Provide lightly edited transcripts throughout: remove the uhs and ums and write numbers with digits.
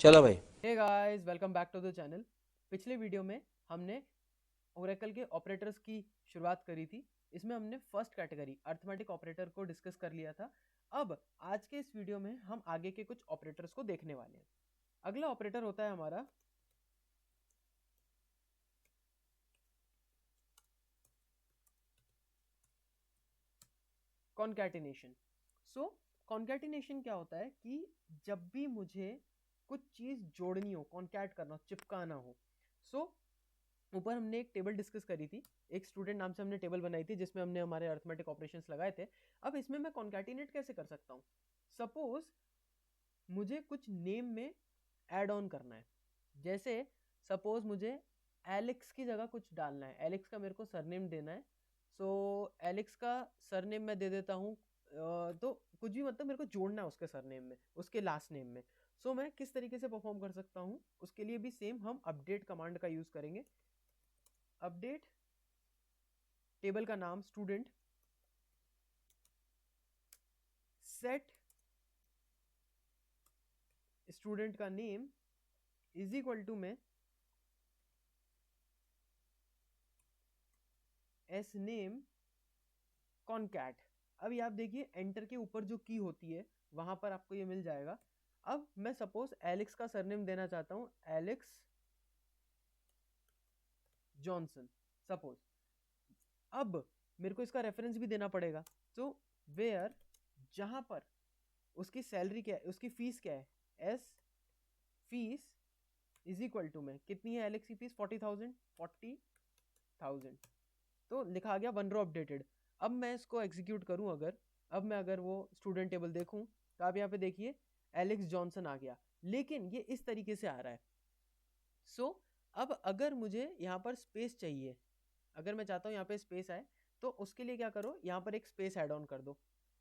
चलो भाई। Hey guys, welcome back to the channel. पिछले वीडियो में हमने ओरेकल के ऑपरेटर्स की शुरुआत करी थी। इसमें हमने फर्स्ट कैटेगरी अर्थमेटिक ऑपरेटर को डिस्कस कर लिया था। अब आज के इस वीडियो में हम आगे के कुछ ऑपरेटर्स को देखने वाले हैं। अगला ऑपरेटर होता है हमारा कॉन्कैटिनेशन। सो कॉन्कैटिनेशन क्या होता है कि जब भी मुझे कुछ चीज जोड़नी हो, कॉन्कैट करना हो, चिपकाना हो। सो ऊपर हमने एक टेबल डिस्कस करी थी, एक स्टूडेंट नाम से हमने टेबल बनाई थी जिसमें हमने हमारे अर्थमेटिक ऑपरेशंस लगाए थे। अब इसमें मैं कॉन्कैटिनेट कैसे कर सकता हूँ? सपोज मुझे कुछ नेम में ऐड ऑन करना है। जैसे सपोज मुझे एलेक्स की जगह कुछ डालना है, एलेक्स का मेरे को सरनेम देना है। सो एलेक्स का सरनेम मैं दे देता हूँ। तो कुछ भी मतलब मेरे को जोड़ना है उसके सरनेम में, उसके लास्ट नेम में। सो मैं किस तरीके से परफॉर्म कर सकता हूँ? उसके लिए भी सेम हम अपडेट कमांड का यूज करेंगे। अपडेट टेबल का नाम स्टूडेंट, सेट स्टूडेंट का नेम इज इक्वल टू में एस नेम कॉनकैट। अभी आप देखिए एंटर के ऊपर जो की होती है वहां पर आपको ये मिल जाएगा। अब मैं सपोज एलेक्स का सरनेम देना चाहता हूं, एलेक्स जॉनसन सपोज। अब मेरे को इसका रेफरेंस भी देना पड़ेगा। तो वेयर जहां पर उसकी सैलरी क्या है, उसकी फीस क्या है, as fees is equal to में कितनी है एलेक्स की फीस, 40,000, 40,000। तो लिखा आ गया वन रो अपडेटेड। अब मैं इसको एग्जीक्यूट करूं अगर, अब मैं अगर वो स्टूडेंट टेबल देखूं तो आप यहाँ पे देखिए एलेक्स जॉनसन आ गया, लेकिन ये इस तरीके से आ रहा है। सो अब अगर मुझे यहाँ पर स्पेस चाहिए, अगर मैं चाहता हूँ यहाँ पे स्पेस आए, तो उसके लिए क्या करो, यहाँ पर एक स्पेस ऐड ऑन कर दो।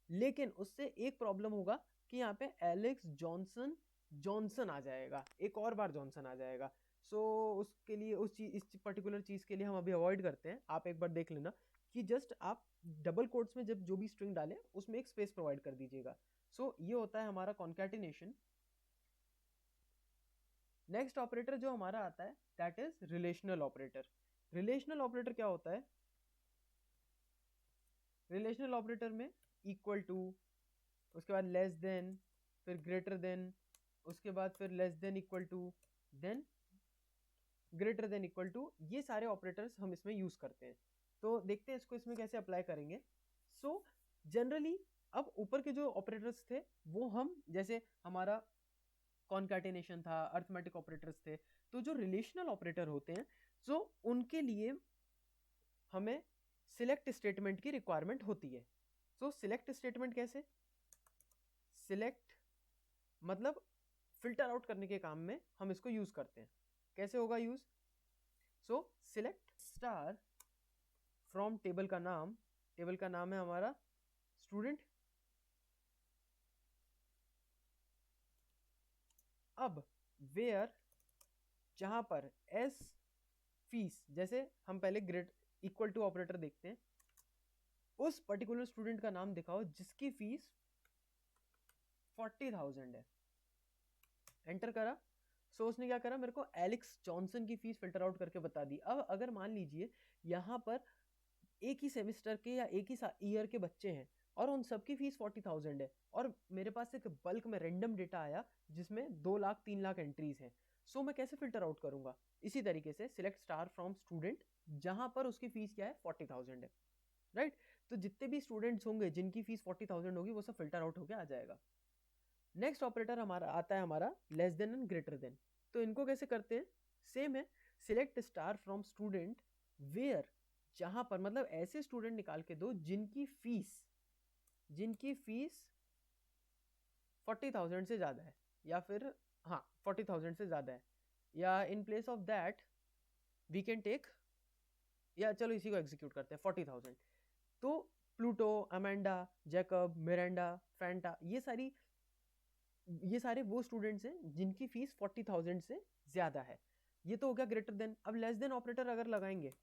लेकिन उससे एक प्रॉब्लम होगा कि यहाँ पे एलेक्स जॉनसन जॉनसन आ जाएगा, एक और बार जॉनसन आ जाएगा। सो उसके लिए उस चीज, इस पर्टिकुलर चीज के लिए हम अभी अवॉइड करते हैं। आप एक बार देख लेना कि जस्ट आप डबल कोट्स में जब जो भी स्ट्रिंग डालें उसमें एक स्पेस प्रोवाइड कर दीजिएगा। सो ये होता है हमारा कॉन्कैटिनेशन। नेक्स्ट ऑपरेटर जो हमारा आता है that is relational operator. Relational operator क्या होता है? रिलेशनल ऑपरेटर में इक्वल टू, उसके बाद लेस देन, फिर ग्रेटर देन, उसके बाद फिर less than equal to, then greater than equal to, ये सारे ऑपरेटर्स हम इसमें यूज करते हैं। तो देखते हैं इसको इसमें कैसे अप्लाई करेंगे। सो जनरली अब ऊपर के जो ऑपरेटर्स थे वो हम, जैसे हमारा कॉन्कैटिनेशन था, अर्थमेटिक ऑपरेटर्स थे। तो जो रिलेशनल ऑपरेटर होते हैं, सो उनके लिए हमें सिलेक्ट स्टेटमेंट की रिक्वायरमेंट होती है। सो सिलेक्ट स्टेटमेंट कैसे? सिलेक्ट मतलब फिल्टर आउट करने के काम में हम इसको यूज करते हैं। कैसे होगा use? So select star from table का नाम, टेबल का नाम है हमारा स्टूडेंट। अब वेयर जहां पर एस फीस, जैसे हम पहले ग्रेड इक्वल टू ऑपरेटर देखते हैं, उस पर्टिकुलर स्टूडेंट का नाम दिखाओ जिसकी फीस 40,000 है। एंटर करा। सो उसने क्या करा, मेरे को एलेक्स जॉनसन की फीस फिल्टर आउट करके बता दी। अब अगर मान लीजिए यहाँ पर एक ही सेमेस्टर के या एक ही ईयर के बच्चे हैं और उन सबकी फीस 40,000 है, और मेरे पास एक बल्क में रैंडम डेटा आया जिसमें 2 लाख 3 लाख एंट्रीज हैं। सो मैं कैसे फिल्टर आउट करूंगा? इसी तरीके से सिलेक्ट स्टार फ्रॉम स्टूडेंट जहां पर उसकी फीस क्या है, 40,000 है। राइट? तो जितने भी स्टूडेंट्स होंगे जिनकी फीस 40,000 होगी वो सब फिल्टर आउट होकर आ जाएगा। नेक्स्ट ऑपरेटर हमारा आता है हमारा less than and greater than. तो इनको कैसे करते हैं? सेम है, select star from student where जहां पर, मतलब ऐसे स्टूडेंट निकाल के दो जिनकी फीस 40,000 से ज्यादा है, या फिर हाँ 40,000 से ज्यादा है, या in place of that we can take, या चलो इसी को एग्जीक्यूट करते हैं 40,000। तो Pluto, Amanda, Jacob, Miranda, Fanta, ये सारे वो स्टूडेंट्स हैं जिनकी फीस 40,000 से ज्यादा है। ये तो हो गया ग्रेटर देन। अब लेस देन ऑपरेटर अगर लगाएंगे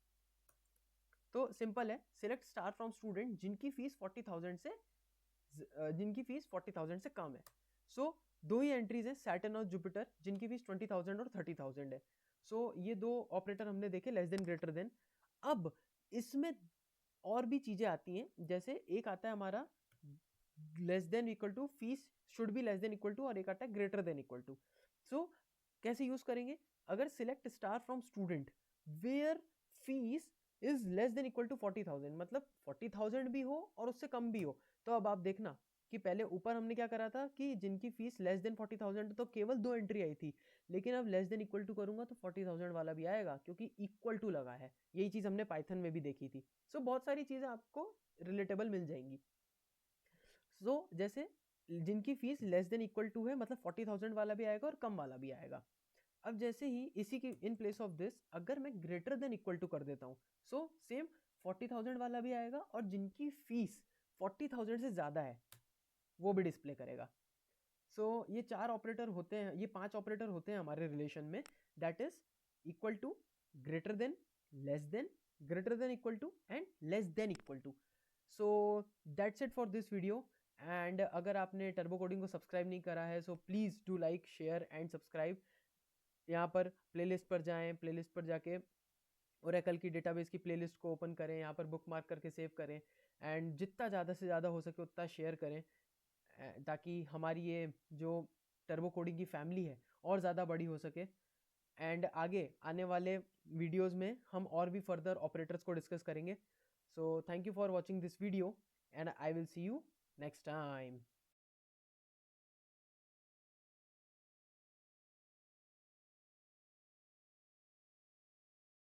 तो सिंपल है, सिलेक्ट स्टार फ्रॉम स्टूडेंट जिनकी फीस 40,000 से कम है। सो दो ही एंट्रीज हैं, सैटर्न और जुपिटर, जिनकी फीस 20,000 और 30,000 है। सो ये दो ऑपरेटर हमने देखे, लेस देन ग्रेटर देन। अब इसमें और भी चीजें आती हैं, जैसे एक आता है हमारा less than equal to, fees should be less than equal to, और एक आता है greater than equal to. So कैसे यूज करेंगे? अगर select star from student where fees is less than equal to 40,000, मतलब 40,000 भी हो और उससे कम भी हो, तो अब आप देखना कि पहले ऊपर हमने क्या करा था कि जिनकी फीस लेस देन 40,000 तो केवल दो एंट्री आई थी, लेकिन अब लेस देन इक्वल टू करूंगा तो 40,000 वाला भी आएगा, क्योंकि इक्वल टू लगा है। यही चीज हमने पाइथन में भी देखी थी। सो बहुत सारी चीजें आपको रिलेटेबल मिल जाएंगी। सो जैसे जिनकी fees less than equal to है, मतलब 40,000 वाला भी आएगा और कम वाला भी आएगा। अब जैसे ही इसी की इन प्लेस ऑफ दिस अगर मैं ग्रेटर देन इक्वल टू कर देता हूँ, सो सेम 40,000 वाला भी आएगा और जिनकी फीस 40,000 से ज्यादा है वो भी डिस्प्ले करेगा। सो ये चार ऑपरेटर होते हैं, ये पांच ऑपरेटर होते हैं हमारे रिलेशन में, that is equal to, greater than, less than, greater than equal to and less than equal to. So that's it for this video. And अगर आपने टर्बो कोडिंग को सब्सक्राइब नहीं करा है, so please do like, share and subscribe. यहाँ पर playlist पर जाएं, प्लेलिस्ट पर जाके ओरेकल की डेटाबेस की प्लेलिस्ट को ओपन करें, यहाँ पर बुक मार्क करके सेव करें, एंड जितना ज़्यादा से ज़्यादा हो सके उतना शेयर करें, ताकि हमारी ये जो टर्बो कोडिंग की फैमिली है और ज़्यादा बड़ी हो सके। एंड आगे आने वाले वीडियोस में हम और भी फर्दर ऑपरेटर्स को डिस्कस करेंगे। So thank you for watching this video and I will see you next time.